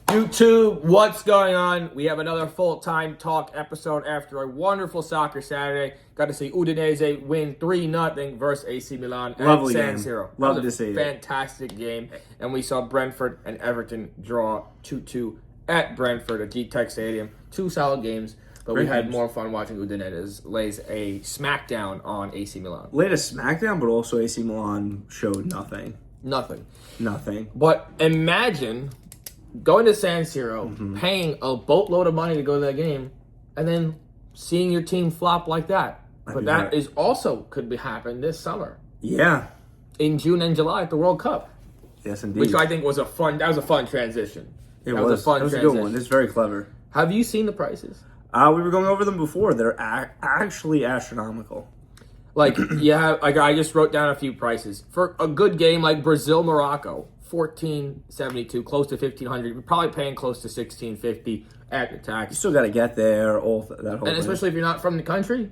YouTube, what's going on? We have another full-time talk episode after a wonderful soccer Saturday. Got to see Udinese win 3-0 versus AC Milan at San Siro. Love to see it. Fantastic game. And we saw Brentford and Everton draw 2-2 at Brentford at G-Tech Stadium. Two solid games, but we had more fun watching Udinese lays a smackdown on AC Milan. Laid a smackdown, but also AC Milan showed nothing. Nothing. But imagine going to San Siro, paying a boatload of money to go to that game, and then seeing your team flop like that. But that is also could be happen this summer. Yeah. In June and July at the World Cup. Yes, indeed. Which I think was a fun transition. It was a good one. It's very clever. Have you seen the prices? We were going over them before. They're actually astronomical. Like, yeah, like I just wrote down a few prices. For a good game like Brazil-Morocco, $14.72, close to $1,500. You're probably paying close to $16.50 at the tax. You still got to get there, that whole and thing. Especially if you're not from the country,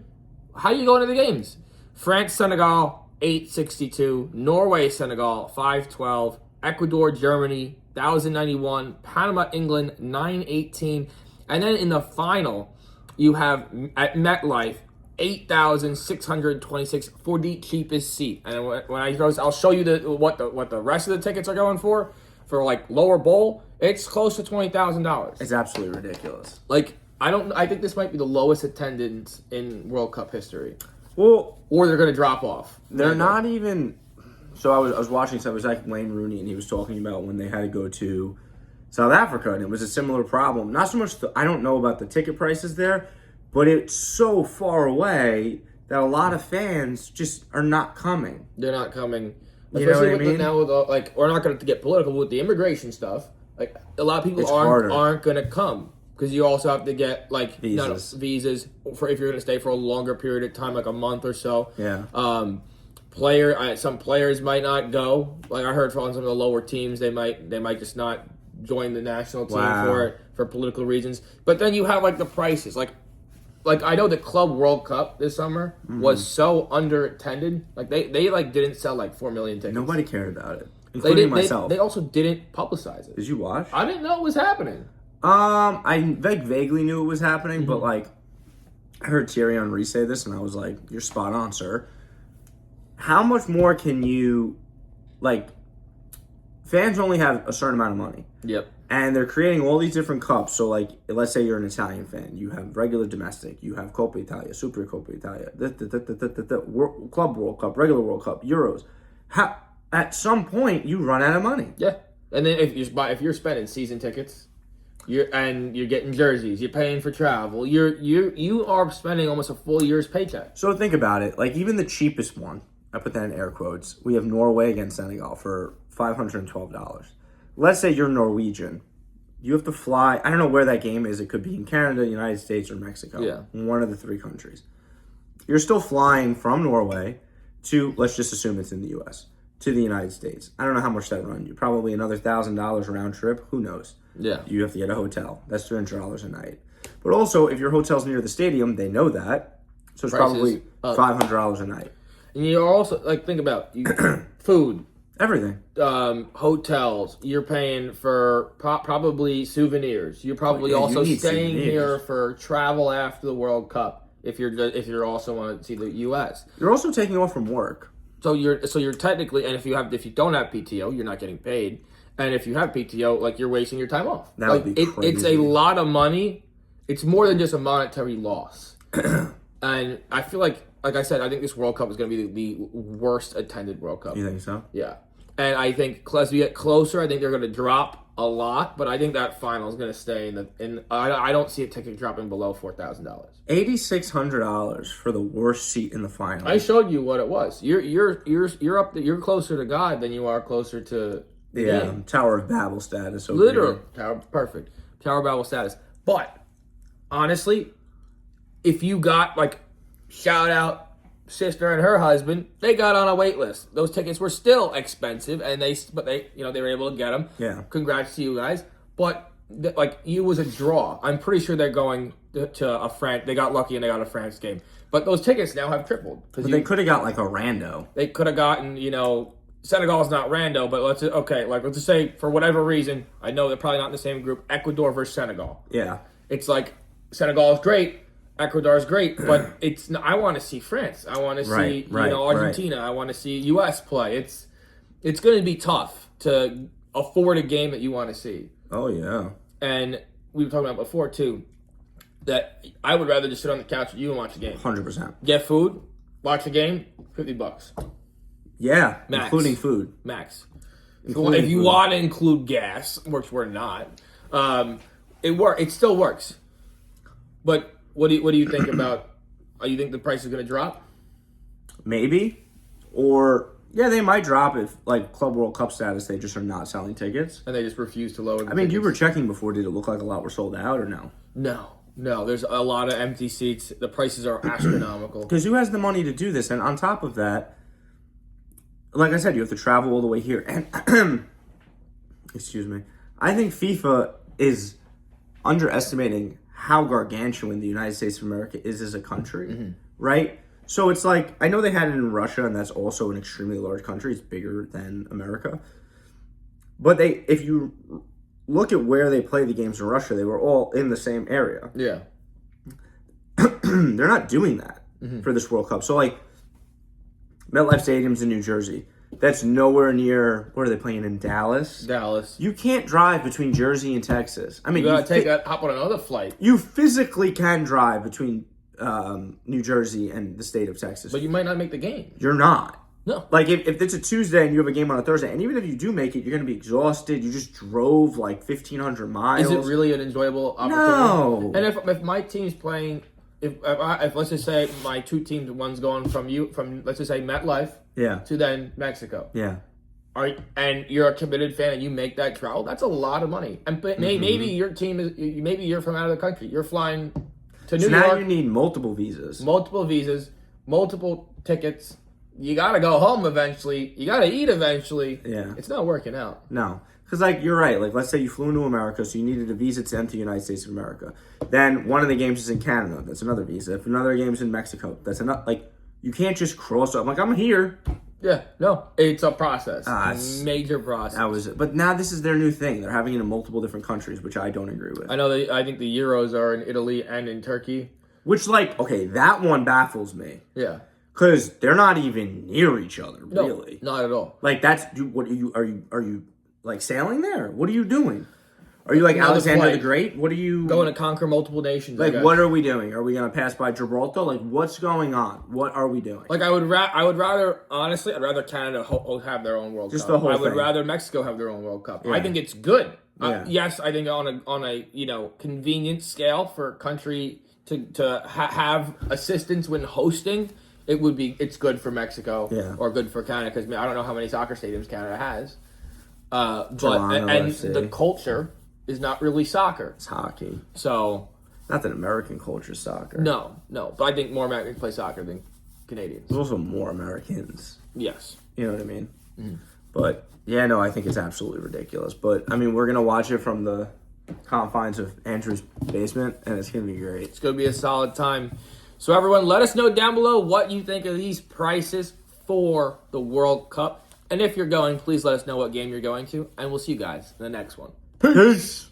how are you going to the games? France-Senegal, $8.62. Norway-Senegal, $5.12. Ecuador-Germany, $1,091. Panama-England, $9.18. And then in the final, you have at MetLife, $8,626 for the cheapest seat. And when I go, I'll show you what the rest of the tickets are going for like lower bowl. It's close to $20,000. It's absolutely ridiculous. Like I think this might be the lowest attendance in World Cup history. Well, or they're going to drop off. They're not even. So I was watching. So it was like Wayne Rooney, and he was talking about when they had to go to South Africa, and it was a similar problem. Not so much. I don't know about the ticket prices there. But it's so far away that a lot of fans just are not coming. They're not coming. You know what I mean? Now, we're not going to get political with the immigration stuff. Like, a lot of people aren't going to come because you also have to get visas for if you're going to stay for a longer period of time, like a month or so. Yeah. Some players might not go. Like I heard from some of the lower teams, they might just not join the national team for political reasons. But then you have like the prices, Like I know the Club World Cup this summer was so under-attended. Like they didn't sell like 4 million tickets. Nobody cared about it, including myself. They also didn't publicize it. Did you watch? I didn't know it was happening. I vaguely knew it was happening, but like I heard Thierry Henry say this, and I was like, "You're spot on, sir." How much more can you like? Fans only have a certain amount of money. Yep. And they're creating all these different cups. So, like, let's say you're an Italian fan. You have regular domestic. You have Coppa Italia, Super Coppa Italia, Club World Cup, regular World Cup, Euros. At some point, you run out of money. Yeah. And then if you're spending season tickets, you're getting jerseys, you're paying for travel, you are spending almost a full year's paycheck. So think about it. Like, even the cheapest one, I put that in air quotes, we have Norway against Senegal for $512. Let's say you're Norwegian. You have to fly. I don't know where that game is. It could be in Canada, United States, or Mexico. Yeah. One of the three countries. You're still flying from Norway to, let's just assume it's in the U.S., to the United States. I don't know how much that run you. Probably another $1,000 round trip. Who knows? Yeah. You have to get a hotel. That's $300 a night. But also, if your hotel's near the stadium, they know that. So it's probably $500 a night. And you're also, think about food. Everything. Hotels. You're paying for probably souvenirs. You're probably also staying here for travel after the World Cup. If you're also want to see the U.S. You're also taking off from work. So you're technically, and if you don't have PTO, you're not getting paid. And if you have PTO, you're wasting your time off. That would be crazy. It's a lot of money. It's more than just a monetary loss. And I feel like I said, I think this World Cup is going to be the worst attended World Cup. You think so? Yeah. And I think as we get closer, I think they're going to drop a lot, but I think that final is going to stay I don't see a ticket dropping below $4,000. $8,600 for the worst seat in the final. I showed you what it was. You're up there, you're closer to God than you are closer to the game. Tower of Babel status. Literally, perfect. Tower of Babel status. But honestly, if you got shout out sister and her husband, they got on a wait list. Those tickets were still expensive, and they were able to get them. Yeah. Congrats to you guys. But it was a draw. I'm pretty sure they're going to a France. They got lucky and they got a France game. But those tickets now have tripled. But they could have got a rando. They could have gotten Senegal's not rando, but let's just say for whatever reason, I know they're probably not in the same group. Ecuador versus Senegal. Yeah. It's like Senegal is great, Ecuador is great, but I want to see France. I want to see Argentina. I want to see U.S. play. It's going to be tough to afford a game that you want to see. Oh yeah. And we were talking about before too that I would rather just sit on the couch with you and watch the game. 100%. Get food, watch the game, $50. Yeah, Max. including food. Max. Including if you food. want to include gas, which we're not, it still works. But what do you think about? You think the price is going to drop? Maybe, or yeah, they might drop if like Club World Cup status. They just are not selling tickets, and they just refuse to lower. I mean, you were checking before. Did it look like a lot were sold out or no? No. There's a lot of empty seats. The prices are astronomical. Because who has the money to do this? And on top of that, like I said, you have to travel all the way here. And excuse me, I think FIFA is underestimating how gargantuan the United States of America is as a country, right? So it's like, I know they had it in Russia, and that's also an extremely large country. It's bigger than America. But if you look at where they play the games in Russia, they were all in the same area. Yeah. They're not doing that for this World Cup. So, like, MetLife Stadium's in New Jersey. That's nowhere near, where are they playing, in Dallas? You can't drive between Jersey and Texas. I mean, you gotta hop on another flight. You physically can drive between New Jersey and the state of Texas. But you might not make the game. You're not. No. Like, if it's a Tuesday and you have a game on a Thursday, and even if you do make it, you're going to be exhausted. You just drove, like, 1,500 miles. Is it really an enjoyable opportunity? No. And if my team's playing, if let's just say my two teams, one's going from let's just say MetLife to then Mexico. Yeah. And you're a committed fan and you make that travel, that's a lot of money. And maybe your team maybe you're from out of the country. You're flying to New York. Now you need multiple visas, multiple tickets. You got to go home eventually. You got to eat eventually. Yeah. It's not working out. No. Because, like, you're right. Like, let's say you flew into America, so you needed a visa to enter the United States of America. Then one of the games is in Canada. That's another visa. If another game is in Mexico, that's another. Like, you can't just cross up. Like, I'm here. Yeah. No. It's a process. Major process. That was it. But now this is their new thing. They're having it in multiple different countries, which I don't agree with. I think the Euros are in Italy and in Turkey. Which, like, okay, that one baffles me. Yeah. Because they're not even near each other, really. No, not at all. Like, what are you like sailing there? What are you doing? Are you like Alexander the Great? What are you going to conquer multiple nations? Like, what are we doing? Are we gonna pass by Gibraltar? Like, what's going on? What are we doing? Like, I would rather honestly, I'd rather Canada have their own World Cup. The whole I would thing. rather Mexico have their own World Cup. Yeah. I think it's good. Yeah. Yes, I think on a convenient scale for a country to have assistance when hosting. It's good for Mexico or good for Canada, because I don't know how many soccer stadiums Canada has. Toronto, and FC. the culture is not really soccer. It's hockey. So not that American culture is soccer. No. But I think more Americans play soccer than Canadians. There's also more Americans. Yes. You know what I mean? Mm-hmm. But yeah, no, I think it's absolutely ridiculous. But I mean, we're gonna watch it from the confines of Andrew's basement, and it's gonna be great. It's gonna be a solid time. So everyone, let us know down below what you think of these prices for the World Cup. And if you're going, please let us know what game you're going to. And we'll see you guys in the next one. Peace!